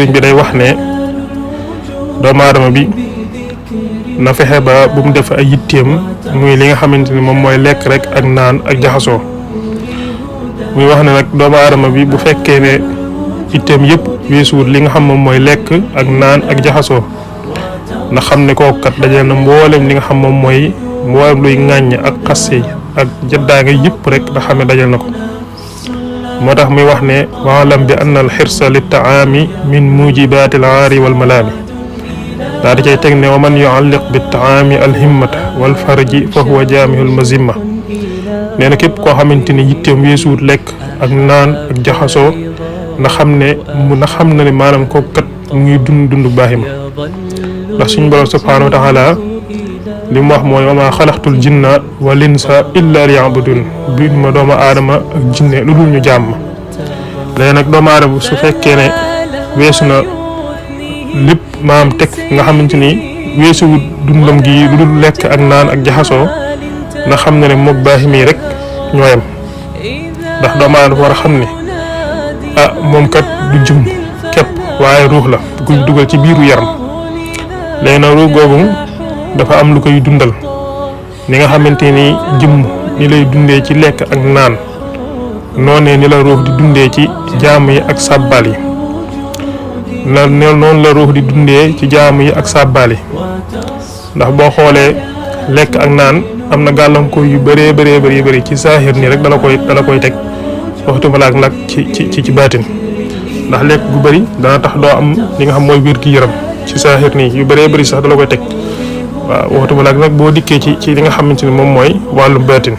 sëriñ bi day wax ne doomu aadama bi na fexe ba bu mu def ay yitteem muy li nga xamante ni moom mooy lekk rek ak naan ak jaxasoo. muy wax ne nag doomu aadama bi bu fekkee ne yitteem yëpp weesuwut li nga xam moom mooy lekk ak naan ak jaxasoo na xam ne kooku kat dajale na mboolem li nga xam moom mooy mboolem luy ŋàññ ak xasse ak jëddaanga yëpp rek nga xam ne dajal na ko. moo tax muy wax ne waalam bi anna al xirsa li taami min mujibaati al aari wal malaami daa di cay teg ne wa man yualliq bi taami al himmata wal farji fa huwa jaamihul mazimma. nee na képp koo xamante ni yitteem weesuwut lekk ak naan ak jaxasoo na xam na ne maanaam kooku kat mu ngi dund baaxi ma. ndax suñu borom subhaanahu wa taala li mu wax mooy wa maa xalaqtul jinna wal insa illa liya'budun bi ma doomu aadama ak jinne lu dul ñu jàmm. léegi nag doomu aadama su fekkee ne weesu na lépp maam teg nga xamante ni weesuwut dundam gi lu dul lekk ak naan ak jaxasoo na xam ne moog baaxi mii rek ñoo yem. ndax doomu aadama war a xam ne moom kat du jëm képp waaye ruux la bu koy dugal ci biiru yaram. léegi nag ruux googu dafa am lu koy dundal ni nga xamante ni jëmm ni lay dundee ci lekk ak naan noonee ni la ruux di dundee ci jaamu yi ak sàbbaal yi noonu la ruux di dundee ci jaamu yi ak sàbbaal yi. ndax boo xoolee lekk ak naan am na gàllankoor yu bëree ci saahir nii rek dala koy teg waxtu malaak nag ci baatin. ndax lekk gu bëri dana tax doo am li nga xam mooy wér gi yaram ci saahir nii yu bëree sax dala koy teg. waaw waxtu malaak nag boo dikkee ci li nga xamante ni moom mooy wàllu baatin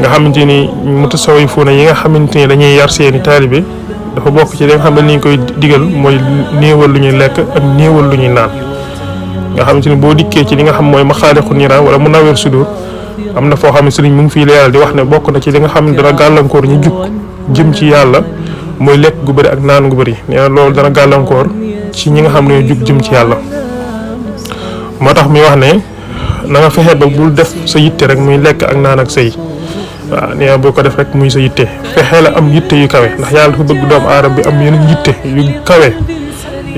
nga xamante ni mutasawwifuuna yi nga xamante ni dañuy yar seeni taalibe dafa bokk ci li nga xam ne li ñu koy digal mooy néewal lu ñuy lekk ak néewal lu ñuy naan. nga xamante ni boo dikkee ci li nga xam mooy maxaaliqu niiraan wala munawwir sudur am na foo xam ne sëriñ mu ngi fii leeral di wax ne bokk na ci li nga xam ne dana gàllankoor ñu jug jëm ci yàlla mooy lekk gu bëri ak naan gu bëri. nee na loolu dana gàllankoor ci ñi nga xam ne jug jëm ci yàlla. moo tax muy wax ne na nga fexe ba bul def sa yitte rek muy lekk ak naan ak sëy. waaw nee na boo ko def rek muy sa yitte fexe la am yitte yu kawe ndax yàlla dafa bëgg doomu aadama bi am yeneen yitte yu kawe.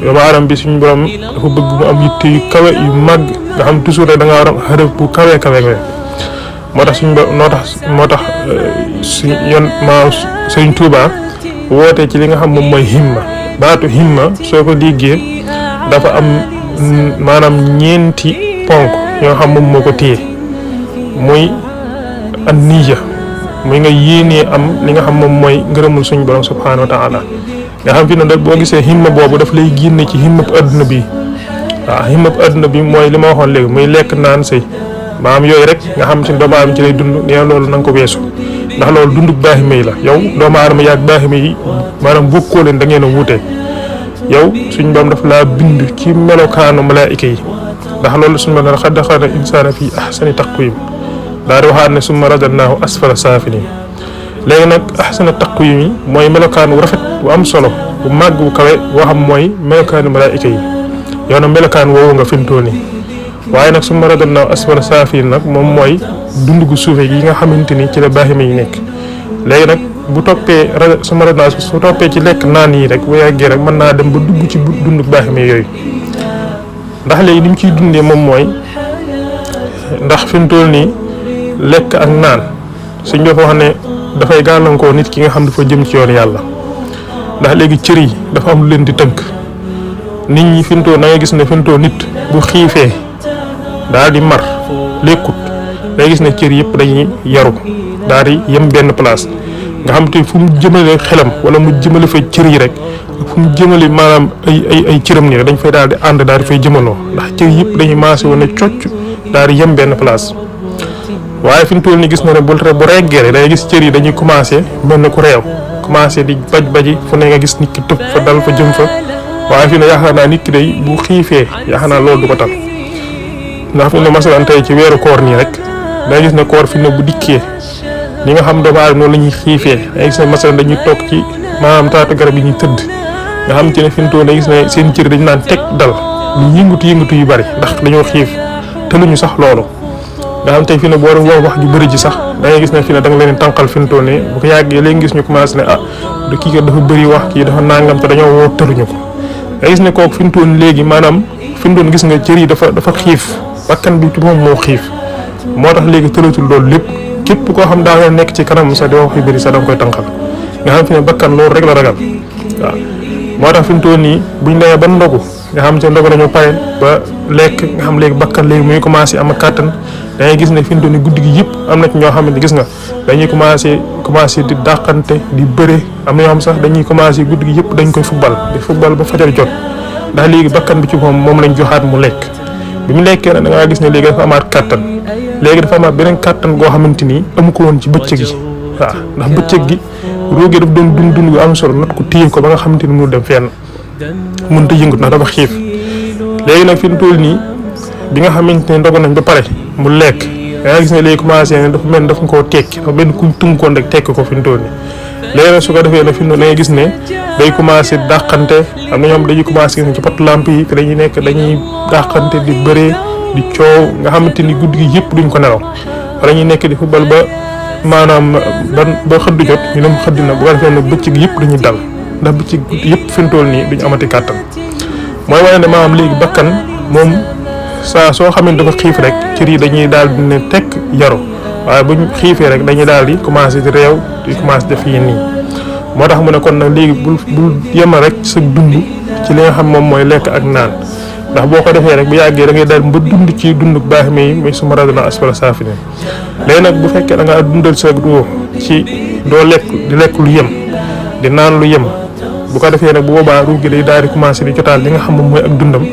doomu aadama bi suñu borom dafa bëgg mu am yitte yu kawe yu màgg nga xam toujours rek da nga war a xaref bu kawe. moo tax suñ yoon Sëriñ Tuubaa wootee ci li nga xam moom mooy himma. baatu himma soo ko déggee dafa am maanaam ñeenti ponk yoo xam moom moo ko téye muy an niya muy nga yéenee am li nga xam moom mooy ngërëmul suñu borom subhaanahu wa taala. nga xam fi ne boo gisee himma boobu daf lay génne ci himmab adduna bi. waaw himmab adduna bi mooy li ma waxoon léegi muy lekk naan sëy maanaam yooyu rek nga xam si doomu aadama ci lay dund nee loolu na nga ko weesu ndax loolu dunduk baaxi may la yow doomu aadama yaag baaxi may maanaam bokkoo leen da ngeen a wuute. yow suñ borom daf laa bind ci melokaanu malaayika yi ndax loolu suñu borom xad xalaqna insaana fii ahsani taqwiim daa di waxaat ne summa radadnaahu asfala saafiliin. léegi nag ahsana taqwiim yi mooy melokaan wu rafet bu am solo bu màgg bu kawe boo xam mooy melokaanu malaayika yi yow nag melokaan woowu nga fintoo nii. waaye nag summa radadnaahu asfala saafiliin nag moom mooy dund gu suufe yi nga xamante ni ci la baaxima yi nekk. léegi nag bu toppee summa radadnaahu su toppee ci lekk naan yi rek bu yàggee rek mën naa dem ba dugg ci dund baaxima yooyu. ndax léegi ni mu ciy dundee moom mooy ndax fi mu toll nii lekk ak naan suñ dafa wax ne dafay gàllankoor nit ki nga xam dafa jëm ci yoon yàlla. ndax léegi cër yi dafa am lu leen di tënk nit ñi fi mu toll da ngay gis ne fi mu toll nit bu xiifee daal di mar lekkut day gis ne cër yëpp dañuy yaru daal di yem benn place nga xam te fu mu jëmale xelam wala mu jëmale fa cër yi rek fu mu jëmale maanaam ay cëram nii rek dañ fay daal di ànd daal di fay jëmaloo ndax cër yëpp dañuy maase woon ne cocc daal di yem benn place. waaye fi mu toll nii gis na ne bu reggee rek day gis cër yi dañuy commencé mel ne ku réew commencé di baji fu ne nga gis nit ki tëb fa dal fa jëm fa. waaye fi ne yaakaar naa nit ki day bu xiifee yaakaar naa loolu du ko tal ndax fi ne masalan tey ci weeru koor nii rek day gis ne koor fi ne bu dikkee li nga xam doomu aadama noonu la ñuy xiifee day gis ne masalan dañuy toog ci maanaam taatu garab yi ñuy tëdd nga xam ci ne fi mu toll day gis ne seen cër dañu naan teg dal lu yëngatu yu bari ndax dañoo xiif te luñu sax loolu nga xam tey fi ne boo doon wax ju bëri ji sax da ngay gis ne fi ne da nga leen tànqal fi mu toll nii bu ko yàggee léegi gis ñu commencé ne du kii kat dafa bëri wax kii dafa nangam te dañoo woo tëluñu ko nga gis ne kooku fi mu toll léegi maanaam fi mu doon gis nga cër yi dafa xiif bakkan bi ci moom moo xiif moo tax léegi tëratul loolu lépp képp koo xam daa nga nekk ci kanam sax di wax yu bëri sax da nga koy tànqal nga xam fi ne bakkan loolu rek la ragal waaw moo tax fi mu toll nii buñ demee ba ndogu nga xam te ndogu nañu pare ba lekk nga xam léegi bakkan léegi muy commencé am kàttan da ngay gis ne fi mu toll nii guddi gi yëpp am na ci ñoo xamante gis nga dañuy commencé di dàqante di bëre am na ñoo xam sax dañuy commencé guddi gi yëpp dañ koy football ba fajar jot ndax léegi bakkan bi ci moom lañ joxaat mu lekk bi mu lekkee nag da ngaa gis ne léegi dafa amaat kàttan léegi dafa amaat beneen kàttan goo xamante ni amu ko woon ci bëccëg gi waaw ndax bëccëg gi ruugi daf doon dund gu am solo nat ko téye ko ba nga xamante ni mënul dem fenn mënut a yëngut ndax dafa xiif léegi nag fi mu toll nii bi nga xamante ne ndogu nañ ba pare mu lekk da nga gis ne léegi commencé ne dafa mel ni dafa koo tekki dafa benn kuñ tënkoon rek tekki ko fi mu toll nii léegi nag su ko defee nag fi mu toll da ngay gis ne day commencé dàqante am na ñoom dañuy commencé gis ne ci pot lamp yi dañuy nekk dañuy dàqante di bëree di coow nga xamante ni guddi gi yëpp duñ ko nelaw wala ñuy nekk di football ba maanaam ba xëdd jot ñu dem xëdd na bu ko defee nag bëccëg yëpp dañuy dal ndax bëccëg yëpp fi mu toll nii duñ amati kàttan mooy wane ne maanaam léegi bakkan moom saa soo xam ne dafa xiif rek cër yi dañuy daal di ne tekk yaru waaye buñ xiifee rek dañuy daal di commencé di réew di commencé def yéen nii moo tax mu ne kon nag léegi bul yemal rek sa dund ci li nga xam moom mooy lekk ak naan ndax boo ko defee rek bu yàggee da ngay daal ba dund ci dund baax mi muy suma radina asfala saafiliin léegi nag bu fekkee da ngaa dundal sa doo ci doo lekk di lekk lu yem di naan lu yem bu ko defee nag bu boobaa ruug gi day daal di commencé di jotaal li nga xam moom mooy ak dundam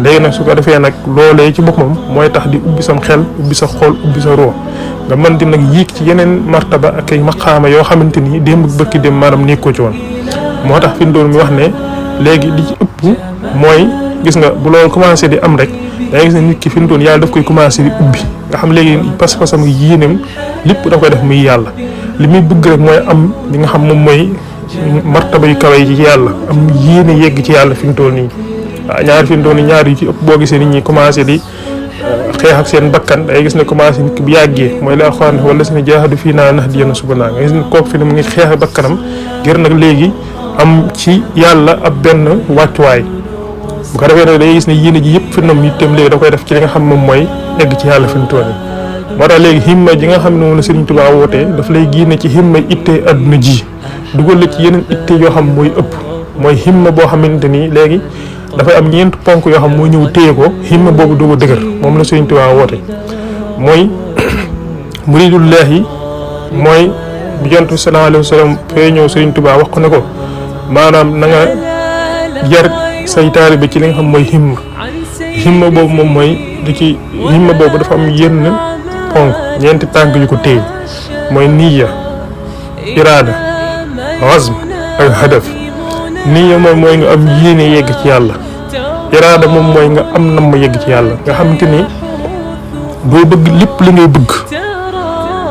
léegi nag su ko defee nag loolee ci boppam mooy tax di ubbi sam xel ubbi sa xol ubbi sa roo nga mën di nag yéeg ci yeneen martaba ak ay maqaama yoo xamante ni démb bëkki dem maanaam nekkoo ci woon moo tax fi mu doon mi wax ne léegi li ci ëpp mooy gis nga bu loolu commencé di am rek dangay gis ne nit ki fi mu doon yàlla daf koy commencé di ubbi nga xam léegi pas-pasam yéeneem lépp da koy def muy yàlla li muy bëgg rek mooy am li nga xam moom mooy martaba yu kawe yi ci yàlla am yéene yegg ci yàlla fi mu toll nii waaw ñaari fi mu toll nii ñaar yu ci ëpp boo gisee nit ñi commencé di xeex ak seen bakkan day gis ne commencé nit ki bu yàggee mooy la Alxuraan wala si ne jaahadu fii naa nahdiyannahum subulanaa nga gis ne kooku fi ne mu ngi xeex ak bakkanam ngir nag léegi am ci yàlla ab benn wàccuwaay bu ko defee nag day gis ne yéene ji yëpp fi nam itam léegi da koy def ci li nga xam moom mooy egg ci yàlla fi mu toll nii moo tax léegi himma ji nga xam ne moom la Sëriñ Tuubaa wootee daf lay génne ci himma itte adduna ji dugal la ci yeneen itte yoo xam mooy ëpp mooy himma boo xamante ni léegi dafay am ñeent ponk yoo xam mooy ñëw téye ko himma boobu doo ko dëgër moom la Sëriñ Tuubaa woote mooy muridullahi mooy bi Yonent bi sallallahu alayhi wa sallam fee ñëw Sëriñ Tuubaa wax ko ne ko maanaam na nga yar say taalibe ci li nga xam mooy himma boobu moom mooy di ci himma boobu dafa am yenn ponk ñeenti tànk yu ko téye mooy niyya iraada azm ak hadaf niyya moom mooy nga am yéene yegg ci yàlla iraada moom mooy nga am nam ma yegg ci yàlla nga xamante ni doo bëgg lépp li ngay bëgg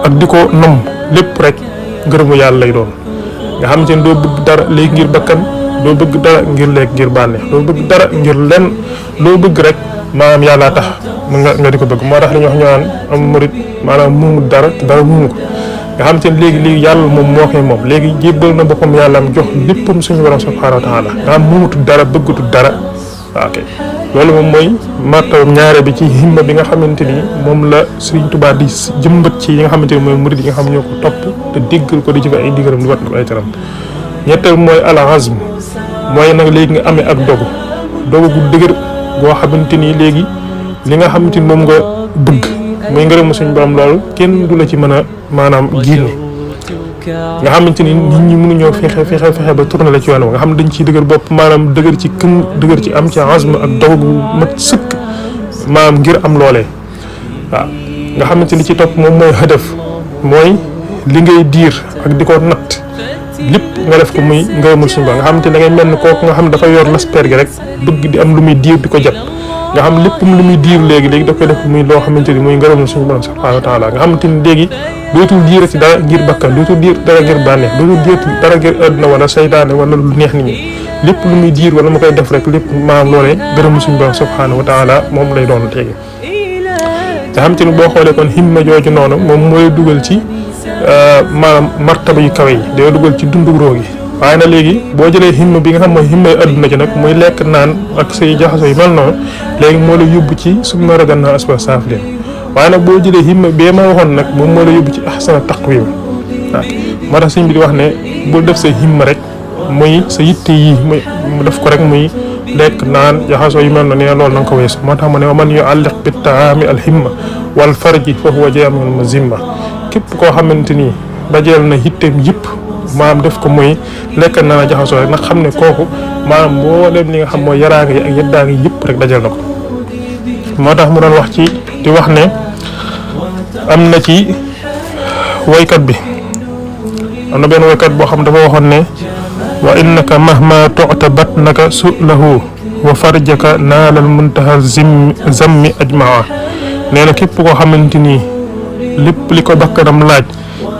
ak di ko nam lépp rek ngërëmu yàlla lay doon nga xamante ni doo bëgg dara léegi ngir bakkan doo bëgg dara ngir lekk ngir bànneex doo bëgg dara ngir lenn loo bëgg rek maanaam yàllaa tax nga di ko bëgg moo tax li ñuy wax ñu naan am murit maanaam muumu dara te dara muumu ko nga xam te ne léegi yàlla moom moo koy moom léegi jébbal na boppam yàlla am jox léppam suñu borom subhaanahu wa taala nga xam muumatul dara bëggatul dara ok loolu moom mooy martabam ñaare bi ci himma bi nga xamante ni moom la Sëriñ Tuubaa di jëmbat ci yi nga xamante ni mooy murit yi nga xam ñoo ko topp te déggal ko di jëfe ay ndigalam di wat ko ay teram ñetteel mooy al azm mooy nag léegi nga amee ak dogu gu dëgër boo xamante ni léegi li nga xamante ni moom nga bëgg muy ngërëmu suñu borom loolu kenn du la ci mën a maanaam génne nga xamante ni nit ñi mënuñoo fexe ba tourné la ci yoon nga xam ne dañ ciy dëgër bopp maanaam dëgër ci dëgër ci am ci azm ak dogu gu mat sëkk maanaam ngir am loolee waaw nga xamante ni ci topp moom mooy hadaf mooy li ngay diir ak di ko natt lépp nga def ko muy ngërëmul suñu borom nga xamante ni da ngay mel ni kooku nga xam ne dafa yor lasper gi rek bëgg di am lu muy diir di ko jot nga xam lépp lu muy diir léegi da koy def muy loo xamante ni muy ngërëmul suñu borom subhaanahu wa taala nga xamante ni léegi dootul diirati dara ngir bakkan dootul diir dara ngir bànneex dootul diir dara ngir àdduna wala saytaane wala lu neex nit ñi lépp lu muy diir wala mu koy def rek lépp maanaam loolee ngërëmul suñu borom subhaanahu wa taala moom lay doon léegi nga xamante ni boo xoolee kon himma jooju noonu moom mooy dugal ci maanaam martaba yu kawe yi day dugal ci dundu roo gi waaye nag léegi boo jëlee himma bi nga xam mooy himmay adduna ci nag muy lekk naan ak say jaxaso yu mel noonu léegi moo la yóbbu ci summa radadnaahu asfala saafiliin waaye nag boo jëlee himma bee ma waxoon nag moom moo la yóbbu ci ahsana taqwiim waaw moo tax sëñ bi di wax ne bul def sa himma rek muy sa yitte yi muy mu def ko rek muy lekk naan jaxasoo yu mel noonu nee loolu na nga ko weesu moo tax mu ne wa man yu'alliq bi taami al himma wal farji fa huwa jaami'ul mazimma képp koo xamante ni dajeel na yitteem yëpp maanaam def ko muy lekk naan a jaxasoo rek nag xam ne kooku maanaam mbooleem li nga xam mooy yaraange yi ak yeddaange yëpp rek dajeel na ko moo tax mu doon wax ci di wax ne am na ci waykat bi am na benn waykat boo xam dafa waxoon ne wa innaka mahma tu'ta batnaka su'lahu wa farjaka naalal muntaha zammi ajmaa nee na képp koo xamante ni lépp li ko bakkanam laaj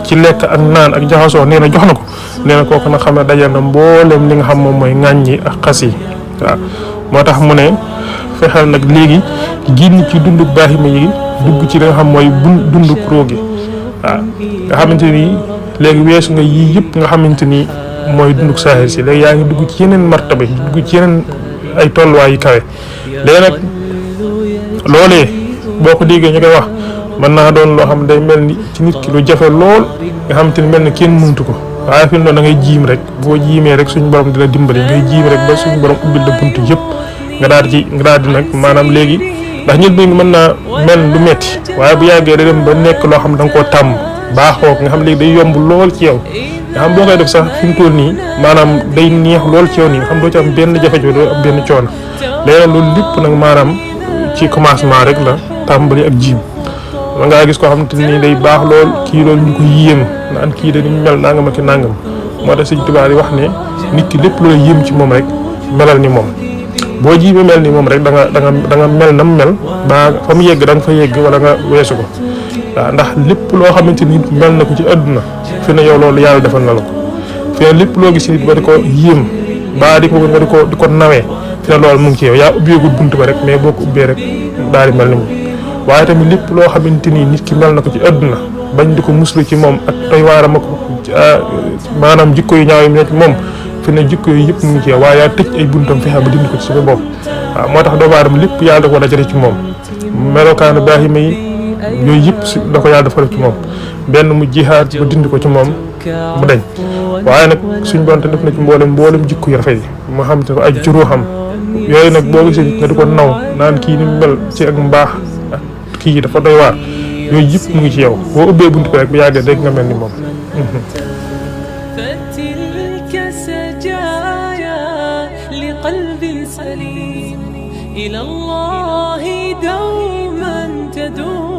ci lekk ak naan ak jaxasoo nee na jox na ko nee na kooku nag xam ne dajal na mbooleem li nga xam moom mooy ŋàññi ak xas yi waaw moo tax mu ne fexeel nag léegi génn ci dundu baahima yi dugg ci li nga xam mooy dundu kuró gi waaw nga xamante ni léegi weesu nga yii yëpp nga xamante ni mooy dunduk saahir si léegi yaa ngi dugg ci yeneen martaba yi dugg ci yeneen ay tolluwaay yu kawe léegi nag loolee boo ko déggee ñu koy wax mën naa doon loo xam day mel ni ci nit ki lu jafe lool nga xamante ni mel ni kenn mëntu ko waaye fi mu doon da ngay jiim rek boo jiimee rek suñu borom dina dimbali ngay jiim rek ba suñu borom ubbil la buntu yëpp nga daal di nag maanaam léegi ndax nit bi mën naa mel lu metti waaye bu yàggee da dem ba nekk loo xam da nga koo tàmm baaxoo nga xam léegi day yomb lool ci yow nga xam boo koy def sax fi mu toll nii maanaam day neex lool ci yow nii nga xam doo ci am benn jafe-jafe doo am benn coono léegi nag loolu lépp nag maanaam ci commencement rek la tàmbali ak jiim ma ngaa gis koo xam te nii day baax lool kii loolu ñu ko yéem naan kii de ni mu mel nangam ak nangam moo tax Sëñ Tuubaa di wax ne nit ki lépp loola yéem ci moom rek melal ni moom boo jiimee mel ni moom rek da nga mel nam mel ba fa mu yegg da nga fa yegg wala nga weesu ko waaw ndax lépp loo xamante ni mel na ko ci àdduna fi ne yow loolu yàlla defal na la ko fi ne lépp loo gis nit ba di ko yéem ba di ko nawee fi ne loolu mu ngi ci yow yaa ubbeegul bunt ba rek mais boo ko ubbee rek daal di mel ni moom waaye tamit lépp loo xamante ni nit ki mel na ko ci àdduna bañ di ko muslu ci moom ak doy waaram ak maanaam jikko yu ñaaw yi nekk moom fi ne jikko yu yëpp mu ngi ci yow waaye yaa tëj ay buntam fexe ba dindi ko ci sa bopp waaw moo tax doomu aadama lépp yàlla da ko dajale ci moom melokaanu baahima yi yooyu yëpp si da ko yàlla dafa def ci moom benn mu jihaad ba dindi ko ci moom mu dañ waaye nag suñ bonte def na ci mboolem jikko yu rafet yi moo xam te ko aju ci ruuxam yooyu nag boo gisee nga di ko naw naan kii ni mu mel ci ak mbaax ak kii dafa doy waar yooyu yëpp mu ngi ci yow boo ubbee buntu ko rek bu yàggee dégg nga mel ni moom إلى الله دوما تدور